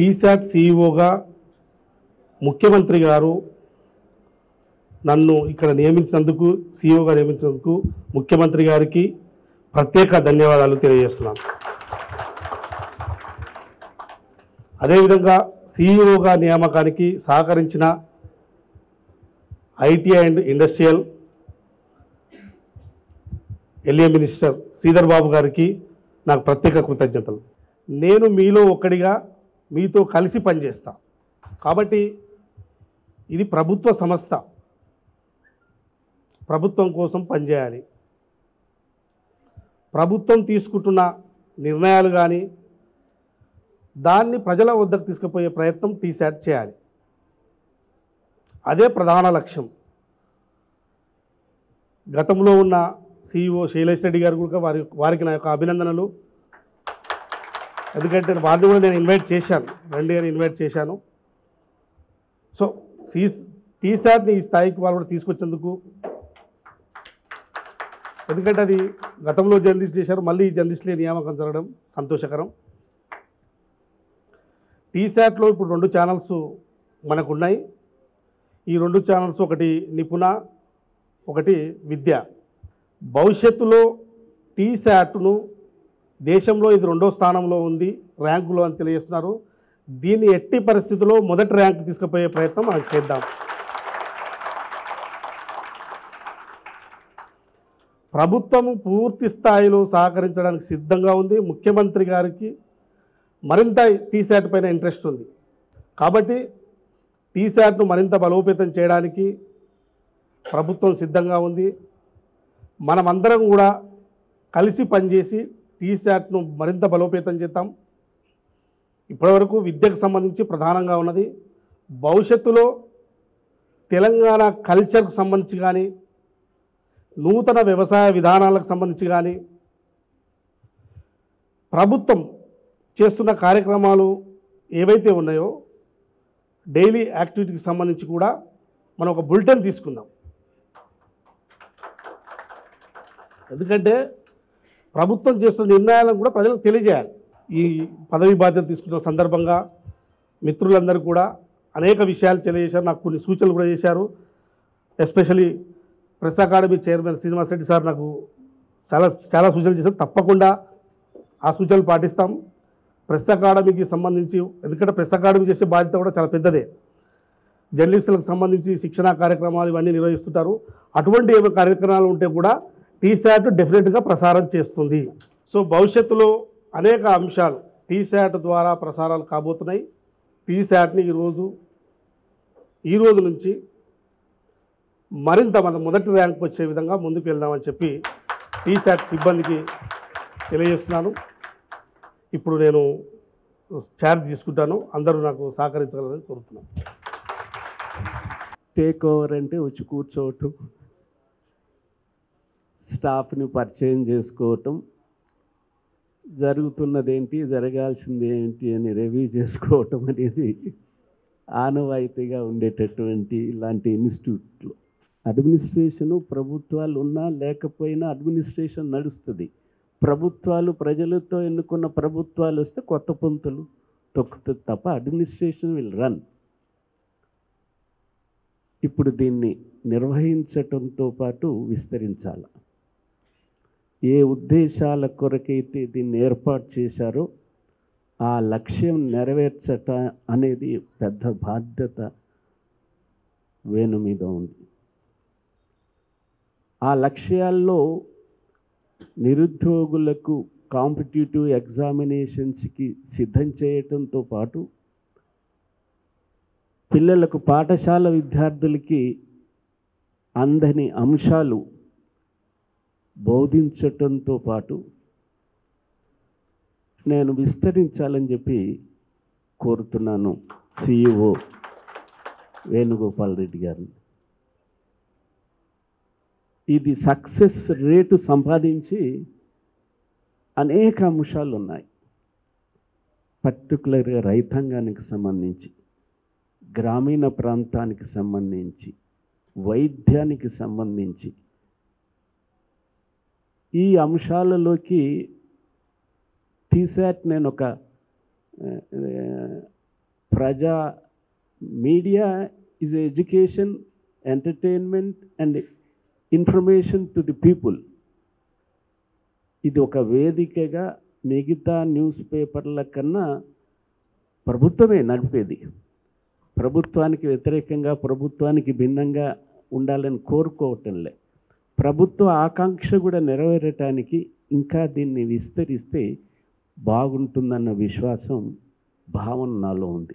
టీశాట్ సీఈఓగా ముఖ్యమంత్రి గారు నన్ను ఇక్కడ నియమించినందుకు, సీఈఓగా నియమించినందుకు ముఖ్యమంత్రి గారికి ప్రత్యేక ధన్యవాదాలు తెలియజేస్తున్నాను. అదేవిధంగా సీఈఓగా నియామకానికి సహకరించిన IT and industrial LA minister Sridhar Babu గారికి నాకు ప్రత్యేక కృతజ్ఞతలు. నేను మీలో ఒక్కడిగా మీతో కలిసి పనిచేస్తా. కాబట్టి ఇది ప్రభుత్వ సంస్థ, ప్రభుత్వం కోసం పనిచేయాలి. ప్రభుత్వం తీసుకుంటున్న నిర్ణయాలు కానీ దాన్ని ప్రజల వద్దకు తీసుకుపోయే ప్రయత్నం టీశాట్ చేయాలి. అదే ప్రధాన లక్ష్యం. గతంలో ఉన్న సీఈఓ శైలేష్ రెడ్డి గారు కూడా వారికి నా యొక్క అభినందనలు. ఎందుకంటే వారిని కూడా నేను ఇన్వైట్ చేశాను, రండి అని ఇన్వైట్ చేశాను. సో టీశాట్ని ఈ స్థాయికి వాళ్ళు కూడా తీసుకొచ్చేందుకు, ఎందుకంటే అది గతంలో జర్నలిస్ట్ చేశారు, మళ్ళీ జర్నలిస్టులే నియామకం జరగడం సంతోషకరం. టీశాట్లో ఇప్పుడు 2 ఛానల్స్ మనకు ఉన్నాయి. ఈ 2 ఛానల్స్, ఒకటి నిపుణ, ఒకటి విద్య. భవిష్యత్తులో టీశాట్ను దేశంలో ఇది 2వ స్థానంలో ఉంది ర్యాంకులో అని తెలియజేస్తున్నారు. దీన్ని ఎట్టి పరిస్థితుల్లో మొదటి ర్యాంకు తీసుకుపోయే ప్రయత్నం మనం చేద్దాం. ప్రభుత్వం పూర్తి స్థాయిలో సహకరించడానికి సిద్ధంగా ఉంది. ముఖ్యమంత్రి గారికి మరింత టీశాట్ పైన ఇంట్రెస్ట్ ఉంది. కాబట్టి టీశాట్ను మరింత బలోపేతం చేయడానికి ప్రభుత్వం సిద్ధంగా ఉంది. మనమందరం కూడా కలిసి పనిచేసి టీశాట్ను మరింత బలోపేతం చేద్దాం. ఇప్పటివరకు విద్యకు సంబంధించి ప్రధానంగా ఉన్నది. భవిష్యత్తులో తెలంగాణ కల్చర్కు సంబంధించి కానీ, నూతన వ్యవసాయ విధానాలకు సంబంధించి కానీ, ప్రభుత్వం చేస్తున్న కార్యక్రమాలు ఏవైతే ఉన్నాయో డైలీ యాక్టివిటీకి సంబంధించి కూడా మనం ఒక బులెటిన్ తీసుకుందాం. ఎందుకంటే ప్రభుత్వం చేస్తున్న నిర్ణయాలను కూడా ప్రజలకు తెలియజేయాలి. ఈ పదవి బాధ్యత తీసుకున్న సందర్భంగా మిత్రులందరూ కూడా అనేక విషయాలు తెలియజేశారు, నాకు కొన్ని సూచనలు కూడా చేశారు. Especially press academy chairman Srinivas Reddy sir నాకు చాలా సూచనలు చేశారు. తప్పకుండా ఆ సూచనలు పాటిస్తాం. ప్రెస్ అకాడమీకి సంబంధించి, ఎందుకంటే ప్రెస్ అకాడమీ చేసే బాధ్యత కూడా చాలా పెద్దదే. జర్నలిస్టులకు సంబంధించి శిక్షణా కార్యక్రమాలు ఇవన్నీ నిర్వహిస్తుంటారు. అటువంటి ఏమైనా కార్యక్రమాలు ఉంటే కూడా టీశాట్ డెఫినెట్గా ప్రసారం చేస్తుంది. సో భవిష్యత్తులో అనేక అంశాలు టీశాట్ ద్వారా ప్రసారాలు కాబోతున్నాయి. టీశాట్ని ఈ రోజు నుంచి మరింత మొదటి ర్యాంక్ వచ్చే విధంగా ముందుకు వెళ్దామని చెప్పి టీశాట్ సిబ్బందికి తెలియజేస్తున్నాను. ఇప్పుడు నేను ఛార్జ్ తీసుకుంటాను, అందరూ నాకు సహకరించగలరని కోరుతున్నాను. టేక్ ఓవర్ అంటే వచ్చి కూర్చోవటం, స్టాఫ్ని పరిచయం చేసుకోవటం, జరుగుతున్నదేంటి, జరగాల్సింది ఏంటి అని రివ్యూ చేసుకోవటం అనేది ఆనవాయితీగా ఉండేటటువంటి ఇలాంటి ఇన్స్టిట్యూట్లో అడ్మినిస్ట్రేషను, ప్రభుత్వాలు ఉన్నా లేకపోయినా అడ్మినిస్ట్రేషన్ నడుస్తుంది. ప్రభుత్వాలు, ప్రజలతో ఎన్నుకున్న ప్రభుత్వాలు వస్తే కొత్త పొంతులు తొక్కుతుంది తప్ప అడ్మినిస్ట్రేషన్ విల్ రన్. ఇప్పుడు దీన్ని నిర్వహించటంతో పాటు విస్తరించాలి. ఏ ఉద్దేశాల కొరకైతే దీన్ని ఏర్పాటు చేశారో ఆ లక్ష్యం నెరవేర్చట అనేది పెద్ద బాధ్యత వేణు మీద ఉంది. ఆ లక్ష్యాల్లో నిరుద్యోగులకు కాంపిటేటివ్ ఎగ్జామినేషన్స్కి సిద్ధం చేయటంతో పాటు పిల్లలకు, పాఠశాల విద్యార్థులకి అందని అంశాలు బోధించటంతో పాటు నేను విస్తరించాలని చెప్పి కోరుతున్నాను సీఈఓ వేణుగోపాల్ రెడ్డి గారిని. ఇది సక్సెస్ రేటు సంపాదించి అనేక అంశాలు ఉన్నాయి. పర్టికులర్గా రైతాంగానికి సంబంధించి, గ్రామీణ ప్రాంతానికి సంబంధించి, వైద్యానికి సంబంధించి ఈ అంశాలలోకి టీశాట్ నేను ఒక ప్రజా media is education, entertainment and information to the people. ఇది ఒక వేదికగా మిగతా న్యూస్ పేపర్ల కన్నా ప్రభుత్వమే నడిపేది. ప్రభుత్వానికి వ్యతిరేకంగా, ప్రభుత్వానికి భిన్నంగా ఉండాలని కోరుకోవటంలే. ప్రభుత్వ ఆకాంక్ష కూడా నెరవేరటానికి ఇంకా దీన్ని విస్తరిస్తే బాగుంటుందన్న విశ్వాసం, భావన నాలో ఉంది.